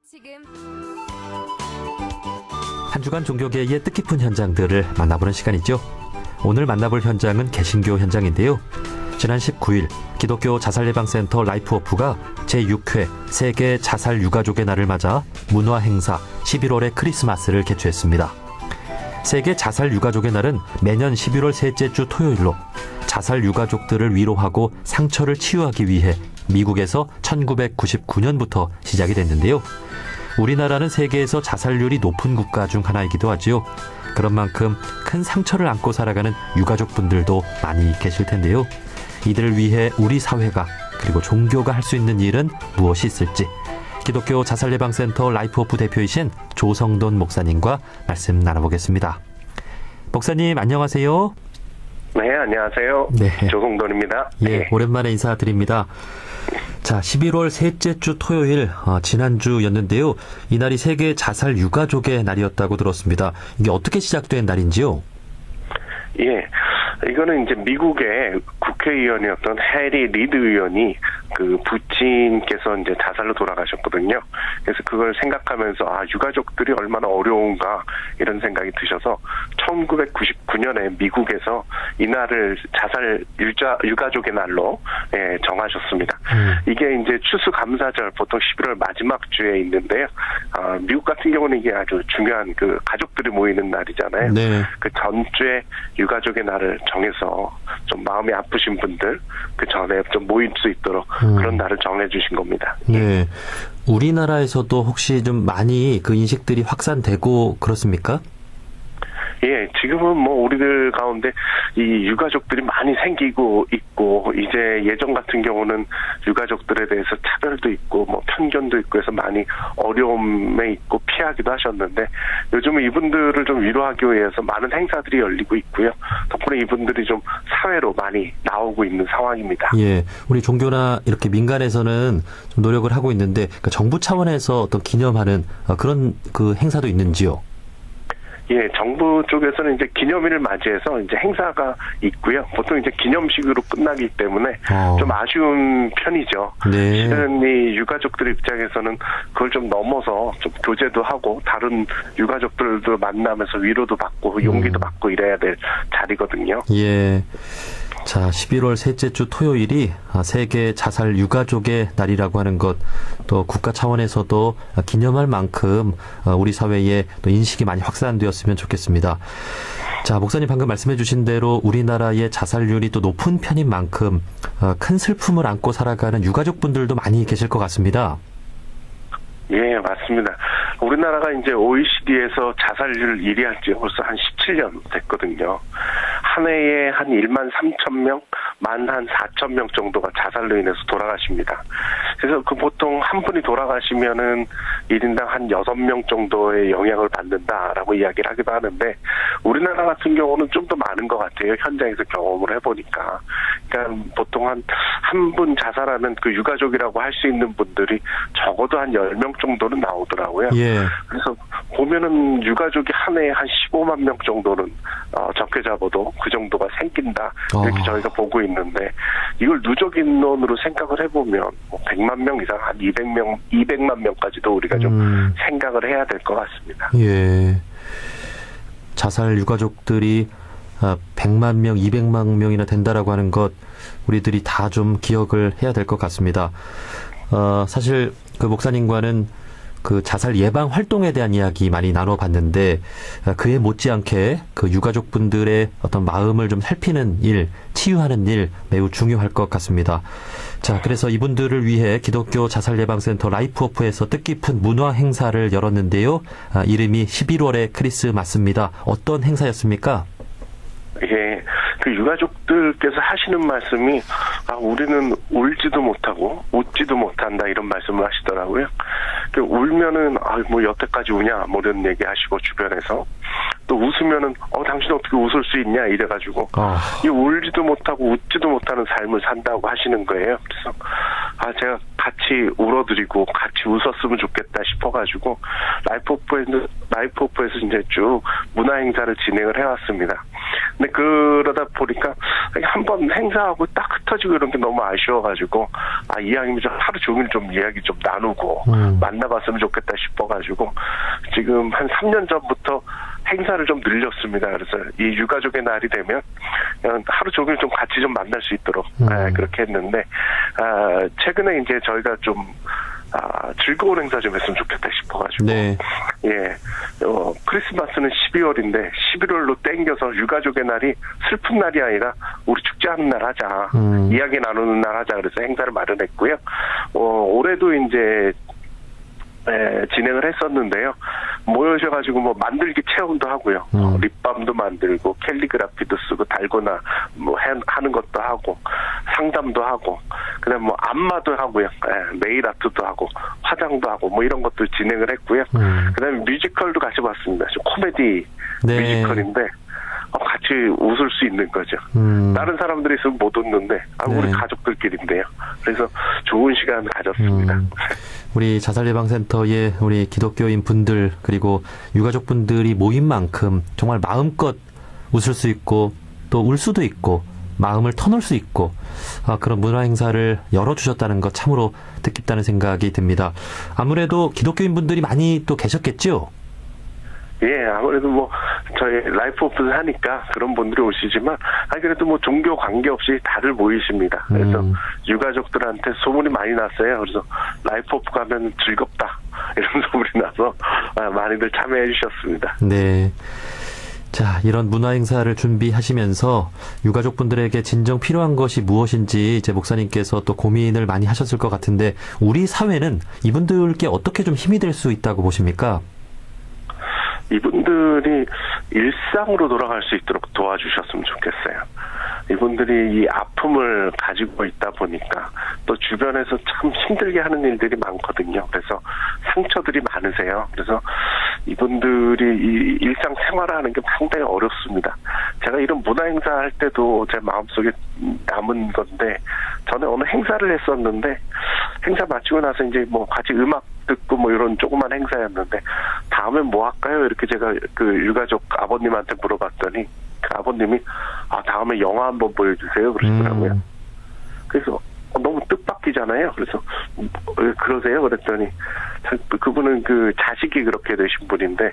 지금 한 주간 종교계의 뜻깊은 현장들을 만나보는 시간이죠. 오늘 만나볼 현장은 개신교 현장인데요. 지난 19일 기독교 자살예방센터 라이프워프가 제6회 세계 자살 유가족의 날을 맞아 문화 행사 11월의 크리스마스를 개최했습니다. 세계 자살 유가족의 날은 매년 11월 셋째 주 토요일로 자살 유가족들을 위로하고 상처를 치유하기 위해 미국에서 1999년부터 시작이 됐는데요. 우리나라는 세계에서 자살률이 높은 국가 중 하나이기도 하지요. 그런 만큼 큰 상처를 안고 살아가는 유가족분들도 많이 계실 텐데요. 이들을 위해 우리 사회가 그리고 종교가 할 수 있는 일은 무엇이 있을지 기독교 자살예방센터 라이프워프 대표이신 조성돈 목사님과 말씀 나눠보겠습니다. 목사님 안녕하세요. 네, 안녕하세요. 네. 조성돈입니다. 예, 네. 오랜만에 인사드립니다. 자, 11월 셋째 주 토요일, 지난주였는데요. 이날이 세계 자살 유가족의 날이었다고 들었습니다. 이게 어떻게 시작된 날인지요? 예, 이거는 이제 미국의 국회의원이었던 해리 리드 의원이 그 부친께서 이제 자살로 돌아가셨거든요. 그래서 그걸 생각하면서 유가족들이 얼마나 어려운가 이런 생각이 드셔서 1999년에 미국에서 이날을 자살 유가족의 날로 정하셨습니다. 이게 이제 추수감사절 보통 11월 마지막 주에 있는데요. 미국 같은 경우는 이게 아주 중요한 그 가족들이 모이는 날이잖아요. 네. 그 전주에 유가족의 날을 정해서 좀 마음이 아프신 분들 그 전에 좀 모일 수 있도록 그런 날을 정해주신 겁니다. 네. 우리나라에서도 혹시 좀 많이 그 인식들이 확산되고 그렇습니까? 예, 지금은 뭐 우리들 가운데 이 유가족들이 많이 생기고 있고 이제 예전 같은 경우는 유가족들에 대해서 차별도 있고 뭐 편견도 있고 해서 많이 어려움에 있고 피하기도 하셨는데 요즘은 이분들을 좀 위로하기 위해서 많은 행사들이 열리고 있고요. 덕분에 이분들이 좀 사회로 많이 나오고 있는 상황입니다. 예, 우리 종교나 이렇게 민간에서는 좀 노력을 하고 있는데 그러니까 정부 차원에서 어떤 기념하는 그런 그 행사도 있는지요? 예, 정부 쪽에서는 이제 기념일을 맞이해서 이제 행사가 있고요. 보통 이제 기념식으로 끝나기 때문에 좀 아쉬운 편이죠. 네. 실은 이 유가족들 입장에서는 그걸 좀 넘어서 좀 교제도 하고 다른 유가족들도 만나면서 위로도 받고 용기도 받고 이래야 될 자리거든요. 예. 자, 11월 셋째 주 토요일이 세계 자살 유가족의 날이라고 하는 것, 또 국가 차원에서도 기념할 만큼 우리 사회에 또 인식이 많이 확산되었으면 좋겠습니다. 자, 목사님 방금 말씀해 주신 대로 우리나라의 자살률이 또 높은 편인 만큼 큰 슬픔을 안고 살아가는 유가족분들도 많이 계실 것 같습니다. 예, 맞습니다. 우리나라가 이제 OECD에서 자살률 1위 한 지 벌써 한 17년 됐거든요. 한 해에 한 1만 3천 명, 만 한 4천 명 정도가 자살로 인해서 돌아가십니다. 그래서 그 보통 한 분이 돌아가시면은 1인당 한 6명 정도의 영향을 받는다라고 이야기를 하기도 하는데 우리나라 같은 경우는 좀 더 많은 것 같아요. 현장에서 경험을 해보니까. 그러니까 보통 한 분 자살하는 그 유가족이라고 할 수 있는 분들이 적어도 한 10명 정도는 나오더라고요. 예. 그래서 보면은 유가족이 한 해에 한 15만 명 정도는 적게 잡아도 그 정도가 생긴다 이렇게 저희가 보고 있는데 이걸 누적 인원으로 생각을 해보면 뭐 100만 명 이상 한 200만 명까지도 우리가 좀 생각을 해야 될 것 같습니다. 예. 자살 유가족들이 100만 명, 200만 명이나 된다라고 하는 것 우리들이 다 좀 기억을 해야 될 것 같습니다. 사실 그 목사님과는 그 자살 예방 활동에 대한 이야기 많이 나눠봤는데 그에 못지않게 그 유가족분들의 어떤 마음을 좀 살피는 일, 치유하는 일 매우 중요할 것 같습니다. 자, 그래서 이분들을 위해 기독교 자살예방센터 라이프워프에서 뜻깊은 문화 행사를 열었는데요. 이름이 11월의 크리스마스입니다. 어떤 행사였습니까? 예, 그 유가족들께서 하시는 말씀이 우리는 울지도 못하고 웃지도 못한다 이런 말씀을 하시더라고요. 울면은 뭐 여태까지 우냐 뭐 이런 얘기하시고 주변에서 또 웃으면은 당신 어떻게 웃을 수 있냐 이래가지고 이 울지도 못하고 웃지도 못하는 삶을 산다고 하시는 거예요. 그래서 제가 같이 울어드리고 같이 웃었으면 좋겠다 싶어가지고 라이프오프에서 이제 쭉 문화 행사를 진행을 해왔습니다. 근데 그러다 보니까 한번 행사하고 딱 흩어지고 이런 게 너무 아쉬워가지고 이왕이면 좀 하루 종일 좀 이야기 좀 나누고 만나봤으면 좋겠다 싶어가지고 지금 한 3년 전부터 행사를 좀 늘렸습니다. 그래서 이 유가족의 날이 되면 그냥 하루 종일 좀 같이 좀 만날 수 있도록 그렇게 했는데 최근에 이제 저희가 좀 즐거운 행사 좀 했으면 좋겠다 싶어가지고 네. 크리스마스는 12월인데 11월로 땡겨서 유가족의 날이 슬픈 날이 아니라 우리 축제하는 날 하자, 이야기 나누는 날 하자 그래서 행사를 마련했고요. 올해도 이제 진행을 했었는데요. 모여셔가지고 뭐 만들기 체험도 하고요. 립밤도 만들고 캘리그라피도 쓰고 달고나 뭐 하는 것도 하고 상담도 하고 그다음 뭐 안마도 하고요. 네일 아트도 하고 화장도 하고 뭐 이런 것도 진행을 했고요. 그다음에 뮤지컬도 같이 봤습니다. 코미디 네. 뮤지컬인데 같이 웃을 수 있는 거죠. 다른 사람들이 있으면 못 웃는데 우리 가족들끼리인데요. 그래서 좋은 시간 가졌습니다. 우리 자살예방센터의 우리 기독교인 분들 그리고 유가족 분들이 모인 만큼 정말 마음껏 웃을 수 있고 또 울 수도 있고 마음을 터놓을 수 있고 그런 문화 행사를 열어주셨다는 것 참으로 뜻깊다는 생각이 듭니다. 아무래도 기독교인 분들이 많이 또 계셨겠죠? 예, 아무래도 뭐 저희 라이프오프를 하니까 그런 분들이 오시지만 그래도 뭐 종교 관계없이 다들 모이십니다. 그래서 유가족들한테 소문이 많이 났어요. 그래서 라이프오프 가면 즐겁다 이런 소문이 나서 많이들 참여해 주셨습니다. 네. 자, 이런 문화 행사를 준비하시면서 유가족분들에게 진정 필요한 것이 무엇인지 이제 목사님께서 또 고민을 많이 하셨을 것 같은데 우리 사회는 이분들께 어떻게 좀 힘이 될 수 있다고 보십니까? 이분들이 일상으로 돌아갈 수 있도록 도와주셨으면 좋겠어요. 이분들이 이 아픔을 가지고 있다 보니까 또 주변에서 참 힘들게 하는 일들이 많거든요. 그래서 상처들이 많으세요. 그래서 이분들이 이 일상 생활하는 게 상당히 어렵습니다. 제가 이런 문화 행사 할 때도 제 마음속에 남은 건데 전에 어느 행사를 했었는데 행사 마치고 나서 이제 뭐 같이 음악 듣고 뭐 이런 조그만 행사였는데 다음엔 뭐 할까요? 이렇게 제가 그 유가족 아버님한테 물어봤더니 그 아버님이 다음에 영화 한번 보여주세요 그러시더라고요. 그래서 너무 뜻밖이잖아요. 그래서 그러세요? 그랬더니 그분은 그 자식이 그렇게 되신 분인데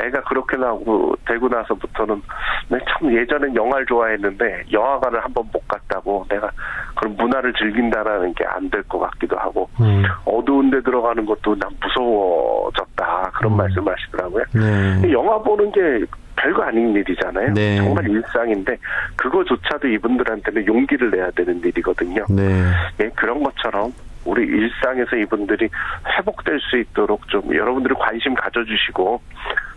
애가 그렇게 나오고 되고 나서부터는 참 예전엔 영화를 좋아했는데 영화관을 한번 못 갔다고 내가 그런 문화를 즐긴다라는 게 안 될 것 같기도 하고 어두운 데 들어가는 것도 난 무서워졌다 그런 말씀하시더라고요. 네. 영화 보는 게 별거 아닌 일이잖아요. 네. 정말 일상인데 그거조차도 이분들한테는 용기를 내야 되는 일이거든요. 네. 예, 그런 것처럼 우리 일상에서 이분들이 회복될 수 있도록 좀 여러분들이 관심 가져주시고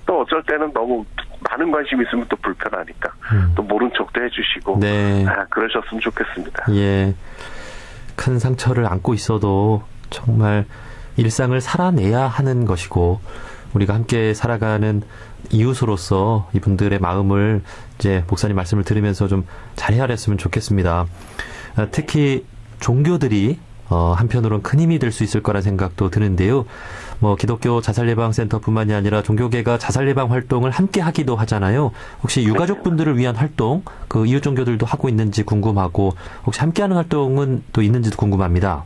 또 어쩔 때는 너무 많은 관심 있으면 또 불편하니까 또 모른 척도 해주시고 네. 그러셨으면 좋겠습니다. 예. 큰 상처를 안고 있어도 정말 일상을 살아내야 하는 것이고 우리가 함께 살아가는 이웃으로서 이분들의 마음을 이제 목사님 말씀을 들으면서 좀 잘 헤아렸으면 좋겠습니다. 특히 종교들이 한편으로는 큰 힘이 될 수 있을 거란 생각도 드는데요. 뭐 기독교 자살예방센터뿐만이 아니라 종교계가 자살예방 활동을 함께 하기도 하잖아요. 혹시 유가족분들을 위한 활동, 그 이웃 종교들도 하고 있는지 궁금하고 혹시 함께하는 활동은 또 있는지도 궁금합니다.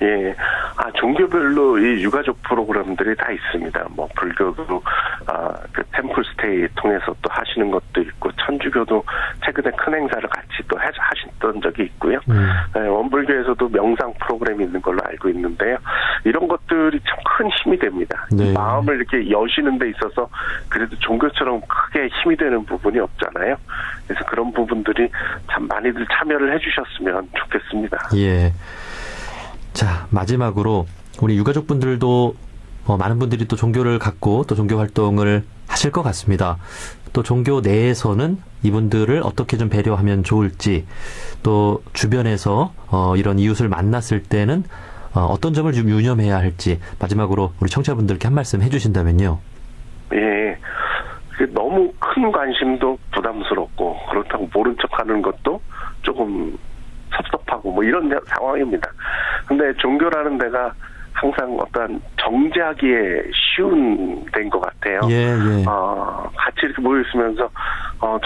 예, 종교별로 이 유가족 프로그램들이 다 있습니다. 뭐 불교도 그 템플스테이 통해서 또 하시는 것도 있고 천주교도 최근에 큰 행사를 같이 또 하셨던 적이 있고요. 원불교에서도 명상 프로그램이 있는 걸로 알고 있는데요. 이런 것들이 참 큰 힘이 됩니다. 네. 마음을 이렇게 여시는 데 있어서 그래도 종교처럼 크게 힘이 되는 부분이 없잖아요. 그래서 그런 부분들이 참 많이들 참여를 해주셨으면 좋겠습니다. 예. 자, 마지막으로 우리 유가족분들도 많은 분들이 또 종교를 갖고 또 종교 활동을 하실 것 같습니다. 또 종교 내에서는 이분들을 어떻게 좀 배려하면 좋을지 또 주변에서 이런 이웃을 만났을 때는 어떤 점을 좀 유념해야 할지 마지막으로 우리 청취자분들께 한 말씀 해주신다면요. 예. 너무 큰 관심도 부담스럽고 그렇다고 모른 척하는 것도 조금 섭섭하고 뭐 이런 상황입니다. 근데 종교라는 데가 항상 어떤 정죄하기에 쉬운 데인 것 같아요. 예. 같이 이렇게 모여있으면서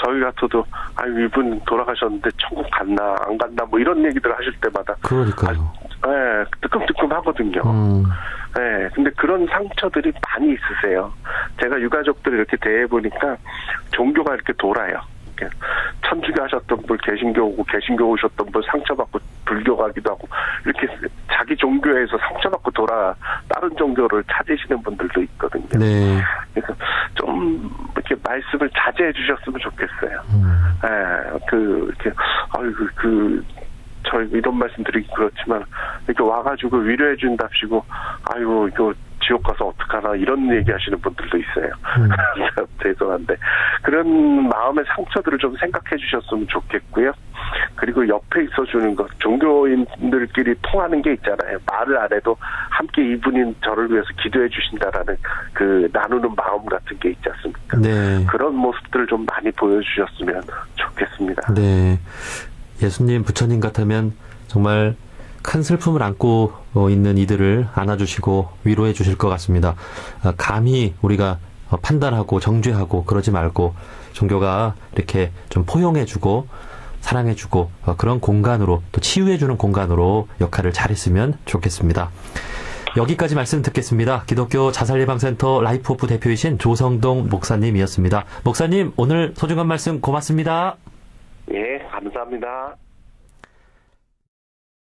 저희 같아도 아유 이분 돌아가셨는데 천국 갔나 안 갔나 뭐 이런 얘기들 하실 때마다 그러니까요. 뜨끔뜨끔 하거든요. 네, 근데 그런 상처들이 많이 있으세요. 제가 유가족들을 이렇게 대해보니까 종교가 이렇게 돌아요. 이렇게 천주교 하셨던 분 개신교 오고 개신교 오셨던 분 상처받고 불교 가기도 하고 이렇게 자기 종교에서 상처받고 돌아 다른 종교를 찾으시는 분들도 있거든요. 네. 그래서 좀 이렇게 말씀을 자제해 주셨으면 좋겠어요. 저희 이런 말씀 드리기 그렇지만 이렇게 와가지고 위로해 준답시고 아이고 이거 지옥 가서 어떡하나 이런 얘기 하시는 분들도 있어요. 죄송한데 그런 마음의 상처들을 좀 생각해 주셨으면 좋겠고요. 그리고 옆에 있어주는 것, 종교인들끼리 통하는 게 있잖아요. 말을 안 해도 함께 이분이 저를 위해서 기도해 주신다라는 그 나누는 마음 같은 게 있지 않습니까? 네. 그런 모습들을 좀 많이 보여주셨으면 좋겠습니다. 네. 예수님, 부처님 같으면 정말 큰 슬픔을 안고 있는 이들을 안아주시고 위로해 주실 것 같습니다. 감히 우리가 판단하고 정죄하고 그러지 말고 종교가 이렇게 좀 포용해주고 사랑해주고 그런 공간으로 또 치유해주는 공간으로 역할을 잘했으면 좋겠습니다. 여기까지 말씀 듣겠습니다. 기독교 자살예방센터 라이프오프 대표이신 조성동 목사님이었습니다. 목사님, 오늘 소중한 말씀 고맙습니다. 예, 감사합니다.